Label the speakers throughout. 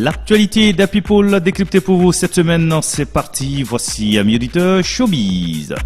Speaker 1: L'actualité des People décryptée pour vous cette semaine, c'est parti. Voici un auditeur Showbiz.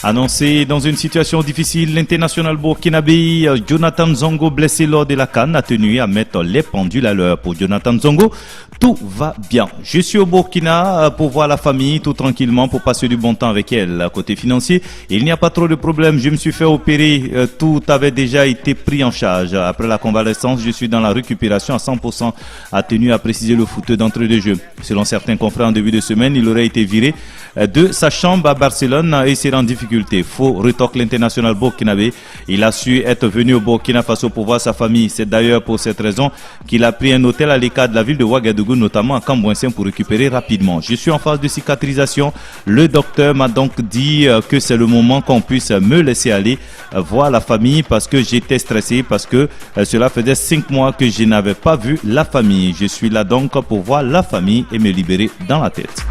Speaker 1: Annoncé dans une situation difficile, l'international burkinabé Jonathan Zongo, blessé lors de la CAN, a tenu à mettre les pendules à l'heure. Pour Jonathan Zongo, tout va bien. Je suis au Burkina pour voir la famille tout tranquillement, pour passer du bon temps avec elle. Côté financier, il n'y a pas trop de problèmes. Je me suis fait opérer. Tout avait déjà été pris en charge. Après la convalescence, je suis dans la récupération à 100%, a tenu à préciser le footeux d'entrée de jeu. Selon certains confrères, en début de semaine, il aurait été viré de sa chambre à Barcelone et s'est en difficulté. Faux rétorque l'international burkinabé. Il a su être venu au Burkina Faso pour voir sa famille. C'est d'ailleurs pour cette raison qu'il a pris un hôtel à l'écart de la ville de Ouagadougou, notamment à Cambouensin, pour récupérer rapidement. Je suis en phase de cicatrisation. Le docteur m'a donc dit que c'est le moment qu'on puisse me laisser aller voir la famille parce que j'étais stressé, parce que cela faisait 5 mois que je n'avais pas vu la famille. Je suis là donc pour voir la famille et me libérer dans la tête.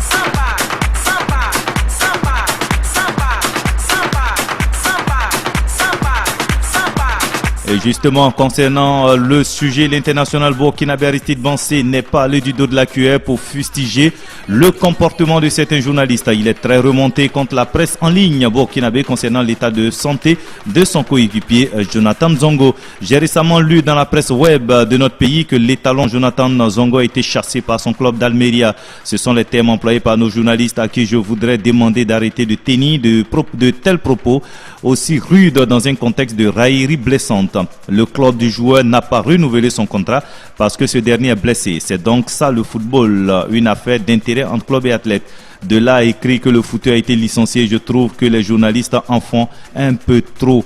Speaker 1: Et justement, concernant le sujet, l'international burkinabé Aristide Bansé n'est pas allé du dos de la cuillère pour fustiger le comportement de certains journalistes. Il est très remonté contre la presse en ligne burkinabé concernant l'état de santé de son coéquipier Jonathan Zongo. J'ai récemment lu dans la presse web de notre pays que l'étalon Jonathan Zongo a été chassé par son club d'Almeria. Ce sont les termes employés par nos journalistes à qui je voudrais demander d'arrêter de tenir de tels propos aussi rudes dans un contexte de raillerie blessante. Le club du joueur n'a pas renouvelé son contrat parce que ce dernier est blessé. C'est donc ça le football, une affaire d'intérêt entre club et athlète. De là à écrit que le footeur a été licencié, je trouve que les journalistes en font un peu trop.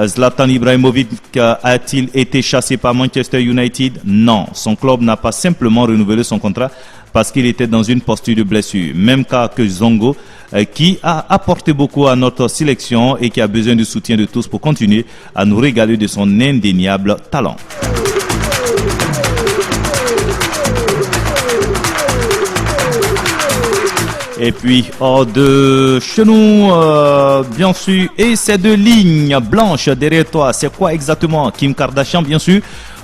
Speaker 1: Zlatan Ibrahimovic a-t-il été chassé par Manchester United? Non, son club n'a pas simplement renouvelé son contrat parce qu'il était dans une posture de blessure. Même cas que Zongo, qui a apporté beaucoup à notre sélection et qui a besoin du soutien de tous pour continuer à nous régaler de son indéniable talent. Et puis, hors de chez nous, bien sûr, et ces deux lignes blanches derrière toi, c'est quoi exactement? Kim Kardashian, bien sûr,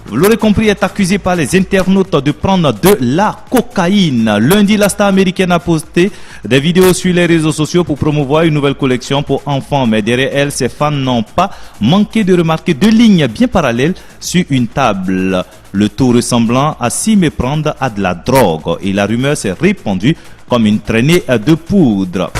Speaker 1: vous l'aurez compris, est accusée par les internautes de prendre de la cocaïne. Lundi, la star américaine a posté des vidéos sur les réseaux sociaux pour promouvoir une nouvelle collection pour enfants. Mais derrière elle, ses fans n'ont pas manqué de remarquer deux lignes bien parallèles sur une table. Le tout ressemblant à s'y méprendre à de la drogue. Et la rumeur s'est répandue comme une traînée de poudre.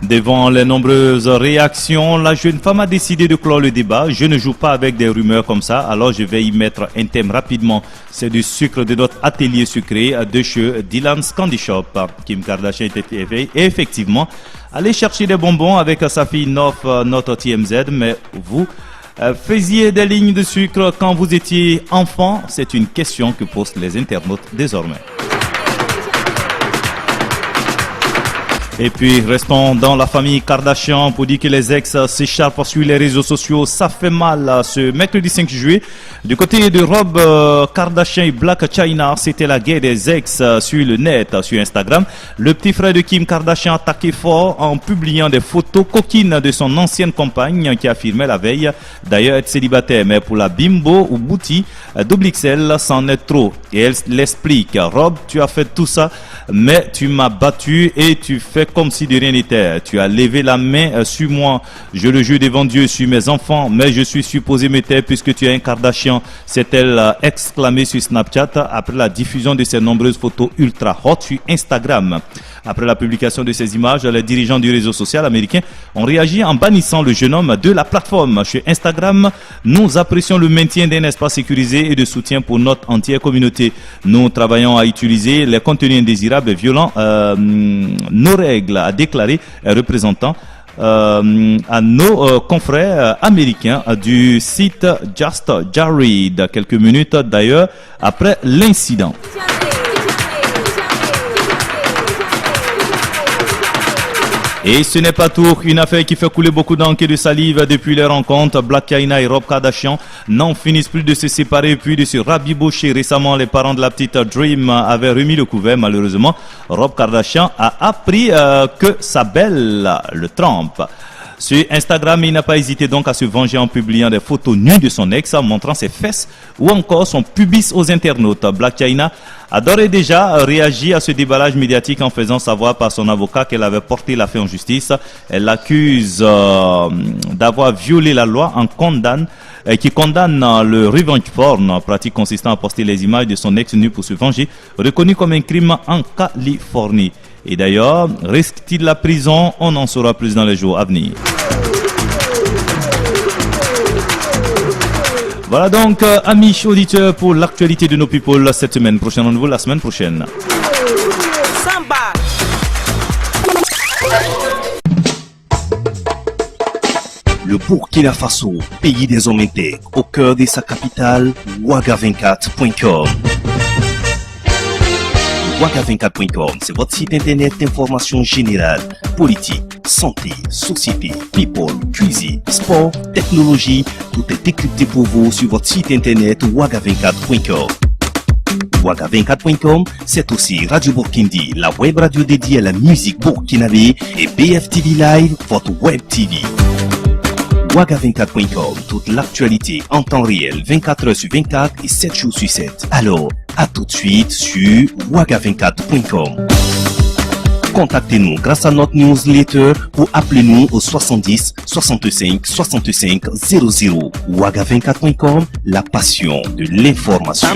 Speaker 1: Devant les nombreuses réactions, la jeune femme a décidé de clore le débat. Je ne joue pas avec des rumeurs comme ça, alors je vais y mettre un thème rapidement. C'est du sucre de notre atelier sucré de chez Dylan's Candy Shop. Kim Kardashian était effectivement allée chercher des bonbons avec sa fille notre TMZ, mais vous faisiez des lignes de sucre quand vous étiez enfant? C'est une question que posent les internautes désormais. Et puis, restons dans la famille Kardashian pour dire que les ex s'écharpent sur les réseaux sociaux. Ça fait mal ce mercredi 5 juillet. Du côté de Rob Kardashian et Blac Chyna, c'était la guerre des ex sur le net, sur Instagram. Le petit frère de Kim Kardashian attaquait fort en publiant des photos coquines de son ancienne compagne qui affirmait la veille d'ailleurs être célibataire. Mais pour la bimbo ou bouti d'Oblixel, c'en est trop. Et elle l'explique. Rob, tu as fait tout ça, mais tu m'as battu et tu fais comme si de rien n'était. Tu as levé la main sur moi. Je le jure devant Dieu sur mes enfants, mais je suis supposé me taire puisque tu es un Kardashian. s'est-elle exclamée sur Snapchat après la diffusion de ses nombreuses photos ultra hot sur Instagram. Après la publication de ces images, les dirigeants du réseau social américain ont réagi en bannissant le jeune homme de la plateforme. Sur Instagram, nous apprécions le maintien d'un espace sécurisé et de soutien pour notre entière communauté. Nous travaillons à utiliser les contenus indésirables et violents nos règles, a déclaré un représentant à nos confrères américains du site Just Jared, quelques minutes d'ailleurs après l'incident. Et ce n'est pas tout, une affaire qui fait couler beaucoup d'encre et de salive depuis les rencontres. Blac Chyna et Rob Kardashian n'en finissent plus de se séparer puis de se rabibocher. Récemment, les parents de la petite Dream avaient remis le couvert. Malheureusement, Rob Kardashian a appris que sa belle, le Trump, Sur Instagram, il n'a pas hésité donc à se venger en publiant des photos nues de son ex, montrant ses fesses ou encore son pubis aux internautes. Blac Chyna a d'ores et déjà réagi à ce déballage médiatique en faisant savoir par son avocat qu'elle avait porté l'affaire en justice. Elle l'accuse d'avoir violé la loi qui condamne le revenge porn, pratique consistant à poster les images de son ex nu pour se venger, reconnu comme un crime en Californie. Et d'ailleurs, risque-t-il la prison? On en saura plus dans les jours à venir. Voilà donc, amis auditeurs, pour l'actualité de nos people cette semaine. Prochain rendez-vous la semaine prochaine. Samba.
Speaker 2: Le Burkina Faso, pays des hommes intègres, au cœur de sa capitale, Ouaga24.com. Ouaga24.com, c'est votre site internet d'information générale, politique, santé, société, people, cuisine, sport, technologie. Tout est décrypté pour vous sur votre site internet Ouaga24.com. Ouaga24.com, c'est aussi Radio Burkindi, la web radio dédiée à la musique burkinabé, et BFTV Live, votre web TV. Ouaga24.com, toute l'actualité en temps réel, 24 heures sur 24 et 7 jours sur 7. Alors, à tout de suite sur Ouaga24.com. Contactez-nous grâce à notre newsletter ou appelez-nous au 70 65 65 00. Ouaga24.com, la passion de l'information.